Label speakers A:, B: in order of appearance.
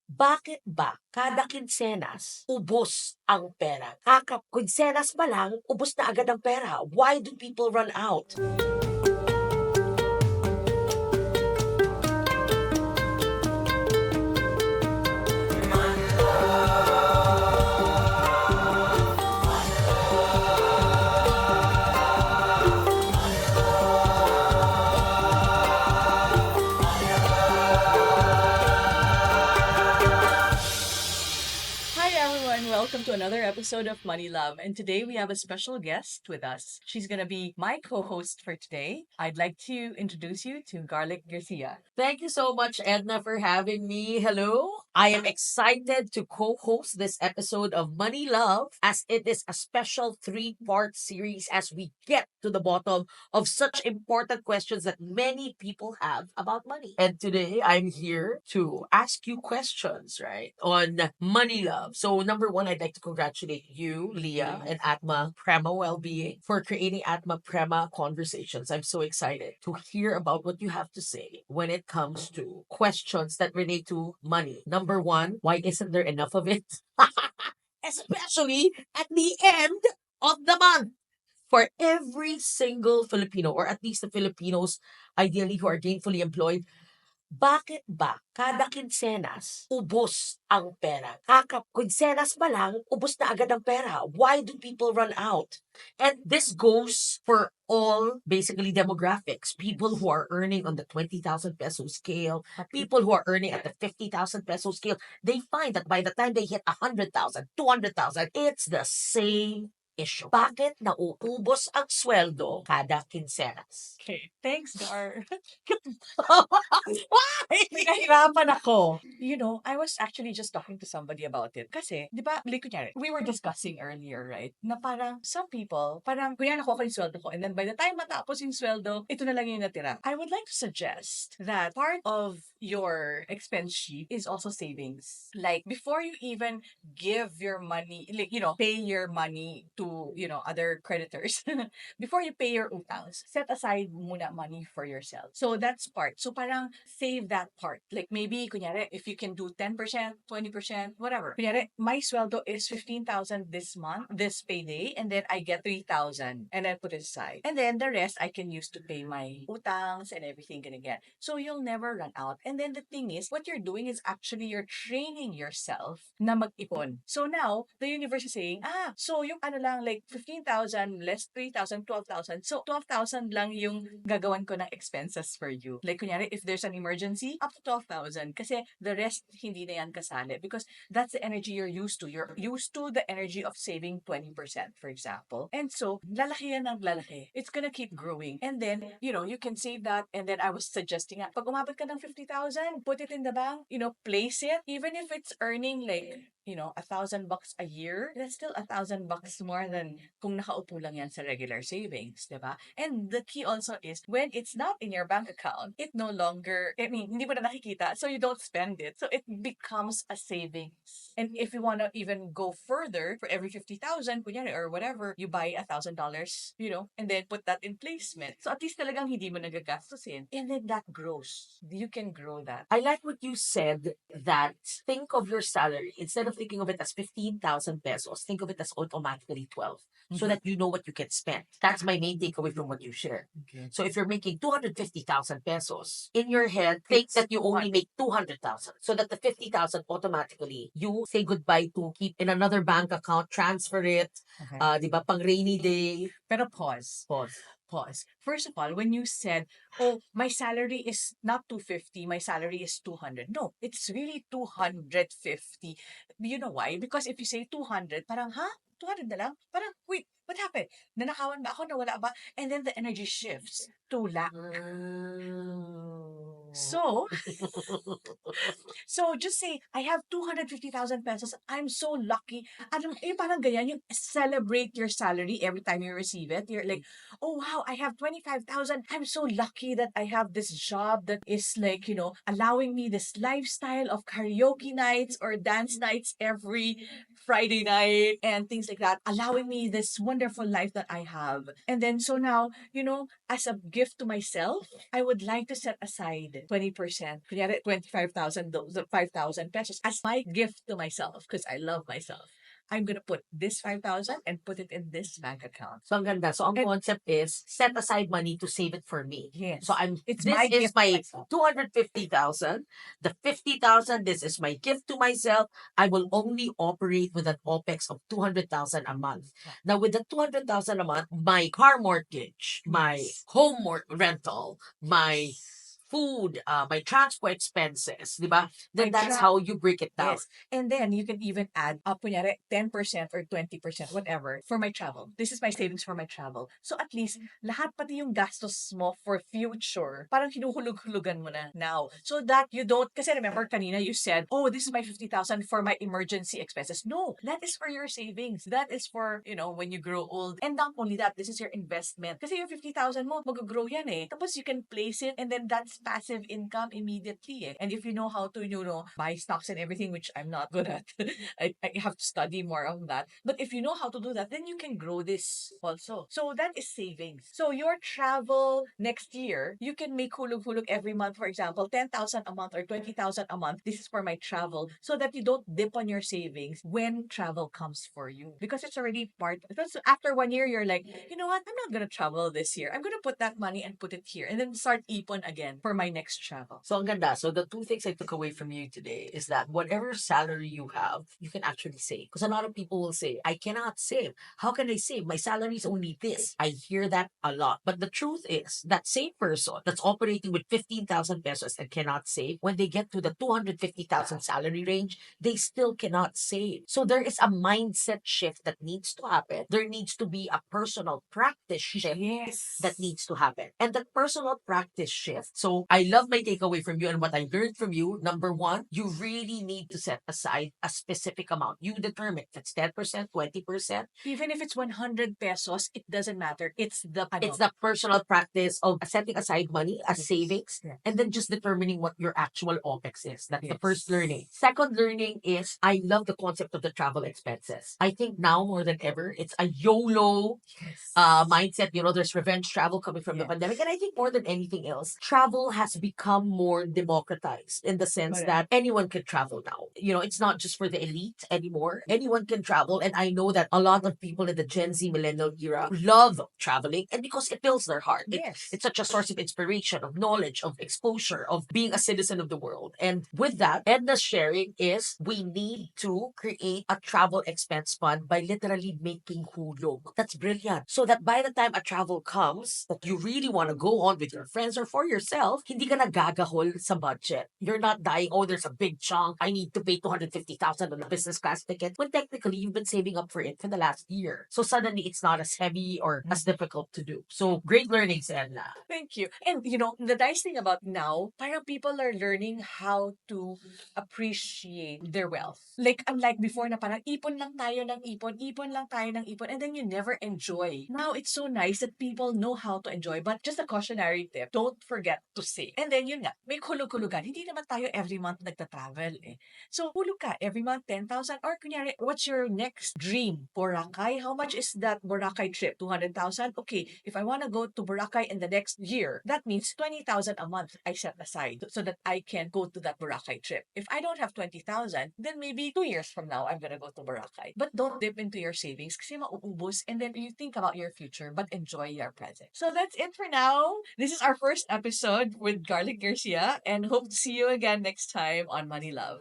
A: Bakit ba kada kinsenas ubos ang pera? Kinsenas pa lang, ubos na agad ang pera. Why do people run out?
B: Hi everyone, welcome to another episode of MoneyLove. And today we have a special guest with us. She's going to be my co-host for today. I'd like to introduce you to Garlic Garcia.
A: Thank you so much, Edna, for having me. Hello. I am excited to co-host this episode of Money Love as it is a special three-part series as we get to the bottom of such important questions that many people have about money. And today I'm here to ask you questions, right, on Money Love. So number one, I'd like to congratulate you, Leah, and Atma Prema Wellbeing for creating Atma Prema Conversations. I'm so excited to hear about what you have to say when it comes to questions that relate to money. Number one, why isn't there enough of it? Especially at the end of the month. For every single Filipino, or at least the Filipinos, ideally who are gainfully employed, bakit ba kada kinsenas ubos ang pera? Kinsenas pa lang, ubos na agad ang pera. Why do people run out? And this goes for all basically demographics. People who are earning on the 20,000 peso scale, people who are earning at the 50,000 peso scale, they find that by the time they hit 100,000, 200,000, it's the same issue. Bakit nauubos ang sweldo kada kinsenas?
B: Okay, thanks, Gar.
A: Why?
B: Nahirapan ako. You know, I was actually just talking to somebody about it. Kasi, di ba, like, kunyari, we were discussing earlier, right? Na parang, some people, parang, kunyari nakuha ko yung sweldo ko, and then by the time matapos yung sweldo, ito na lang yung natira. I would like to suggest that part of your expense sheet is also savings. Like, before you even give your money, like, pay your money to, other creditors, before you pay your utangs, set aside muna money for yourself. So that's part. So parang save that part. Like maybe, kunyari, if you can do 10%, 20%, whatever. Kunyari, my sweldo is 15,000 this month, this payday, and then I get 3,000 and then put it aside. And then the rest I can use to pay my utangs and everything again. So you'll never run out. And then the thing is, what you're doing is actually you're training yourself na mag-ipon. So now, the universe is saying, so yung lang, like 15,000 less 3,000, 12,000. So 12,000 lang yung gagawan ko ng expenses for you. Like kunyari, if there's an emergency, up to 12,000. Kasi the rest, hindi na yan kasali. Because that's the energy you're used to. You're used to the energy of saving 20%, for example. And so, lalaki yan ng lalaki. It's gonna keep growing. And then, you can save that. And then I was suggesting, pag umabot ka ng 50,000, put it in the bank, place it. Even if it's earning like, $1,000 a year, that's still $1,000 more than kung nakaupo lang yan sa regular savings, diba? And the key also is, when it's not in your bank account, it no longer, hindi mo na nakikita, so you don't spend it. So it becomes a savings. And if you want to even go further, for every 50,000, kunyari, or whatever, you buy $1,000, and then put that in placement. So at least talagang hindi mo nagagastusin. And then that grows. You can grow that.
A: I like what you said, that think of your salary, instead of thinking of it as 15,000 pesos, think of it as automatically 12, so that you know what you can spend. That's my main takeaway from what you shared.
B: Okay.
A: So if you're making 250,000 pesos, in your head, think that you only make 200,000, so that the 50,000 automatically, you say goodbye to, keep in another bank account, transfer it,
B: Okay.
A: di ba, pang rainy day.
B: Pero pause. First of all, when you said, oh, my salary is not 250, my salary is 200. No, it's really 250. You know why? Because if you say 200, parang, 200 na lang? Parang, wait, what happened? Nanakawan ba ako? Nawala ba? And then the energy shifts to lack. So, just say, I have 250,000 pesos. I'm so lucky. Parang ganyan, yung celebrate your salary every time you receive it. You're like, oh wow, I have 25,000. I'm so lucky that I have this job that is like, allowing me this lifestyle of karaoke nights or dance nights every Friday night and things like that, allowing me this wonderful life that I have. And then so now, as a gift to myself, I would like to set aside 20%, kunyari 25,000, those 5,000 pesos as my gift to myself because I love myself. I'm gonna put this 5,000 and put it in this bank account.
A: So, ang ganda. So, ang
B: And
A: concept is, set aside money to save it for me.
B: yes,
A: So,
B: it's
A: this
B: my
A: is
B: gift to
A: my
B: myself.
A: 250,000. The 50,000, this is my gift to myself. I will only operate with an OPEX of 200,000 a month. Now, with the 200,000 a month, my car mortgage, my
B: Yes.
A: home rental, my food, my transport expenses, di ba? Then
B: My
A: that's
B: tra-
A: how you break it down.
B: Yes. And then you can even add up, kunyari, 10% or 20%, whatever, for my travel. This is my savings for my travel. So at least, lahat pati yung gastos mo for future, parang hinuhulog-hulugan mo na now. So that you don't, kasi remember kanina you said, oh, this is my 50,000 for my emergency expenses. No, that is for your savings. That is for, when you grow old. And not only that, this is your investment. Kasi yung 50,000 mo, mag-grow yan eh. Tapos you can place it and then that's passive income immediately eh. And if you know how to, buy stocks and everything, which I'm not good at, I have to study more on that. But if you know how to do that, then you can grow this also. So that is savings. So your travel next year, you can make hulog-hulog every month. For example, 10,000 a month or 20,000 a month. This is for my travel so that you don't dip on your savings when travel comes for you. Because it's already part. Because after 1 year, you're like, you know what? I'm not going to travel this year. I'm going to put that money and put it here and then start ipon again for my next travel.
A: So, ang ganda. So, the two things I took away from you today is that whatever salary you have, you can actually save. Because a lot of people will say, I cannot save. How can I save? My salary is only this. I hear that a lot. But the truth is, that same person that's operating with 15,000 pesos and cannot save, when they get to the 250,000 salary range, they still cannot save. So, there is a mindset shift that needs to happen. There needs to be a personal practice shift
B: Yes.
A: that needs to happen. And that personal practice shift. So I love my takeaway from you and what I learned from you. Number one, you really need to set aside a specific amount. You determine if it's 10%, 20%.
B: Even if it's 100 pesos, it doesn't matter.
A: It's the personal practice of setting aside money as savings
B: Yes.
A: and then just determining what your actual OPEX is. That's the first
B: Yes.
A: learning. Second learning is I love the concept of the travel expenses. I think now more than ever, it's a YOLO
B: Yes.
A: mindset. There's revenge travel coming from the
B: Yes.
A: pandemic. And I think more than anything else, travel has become more democratized in the sense
B: Correct.
A: that anyone can travel now. It's not just for the elite anymore. Anyone can travel. And I know that a lot of people in the Gen Z millennial era love traveling and because it fills their heart.
B: Yes.
A: It's such a source of inspiration, of knowledge, of exposure, of being a citizen of the world. And with that, Edna's sharing is we need to create a travel expense fund by literally making hulog. That's brilliant. So that by the time a travel comes that you really want to go on with your friends or for yourself, hindi ka nagagahol sa budget. You're not dying, oh, there's a big chunk. I need to pay 250,000 on a business class ticket. When technically you've been saving up for it for the last year. So suddenly it's not as heavy or as difficult to do. So great learnings, Edna.
B: Thank you. And the nice thing about now, parang people are learning how to appreciate their wealth. Like unlike before na parang ipon lang tayo ng ipon lang tayo ng ipon, and then you never enjoy. Now it's so nice that people know how to enjoy. But just a cautionary tip, don't forget to save. And then yun nga, may kulog-kulugan. Hindi naman tayo every month nagta-travel eh. So hulog ka every month 10,000 or kunyari, what's your next dream? Boracay? How much is that Boracay trip? 200,000? Okay, if I want to go to Boracay in the next year, that means 20,000 a month I set aside so that I can go to that Boracay trip. If I don't have 20,000, then maybe 2 years from now, I'm gonna go to Boracay. But don't dip into your savings kasi mauubos and then you think about your future but enjoy your present. So that's it for now. This is our first episode with Garlic Garcia and hope to see you again next time on Money Love.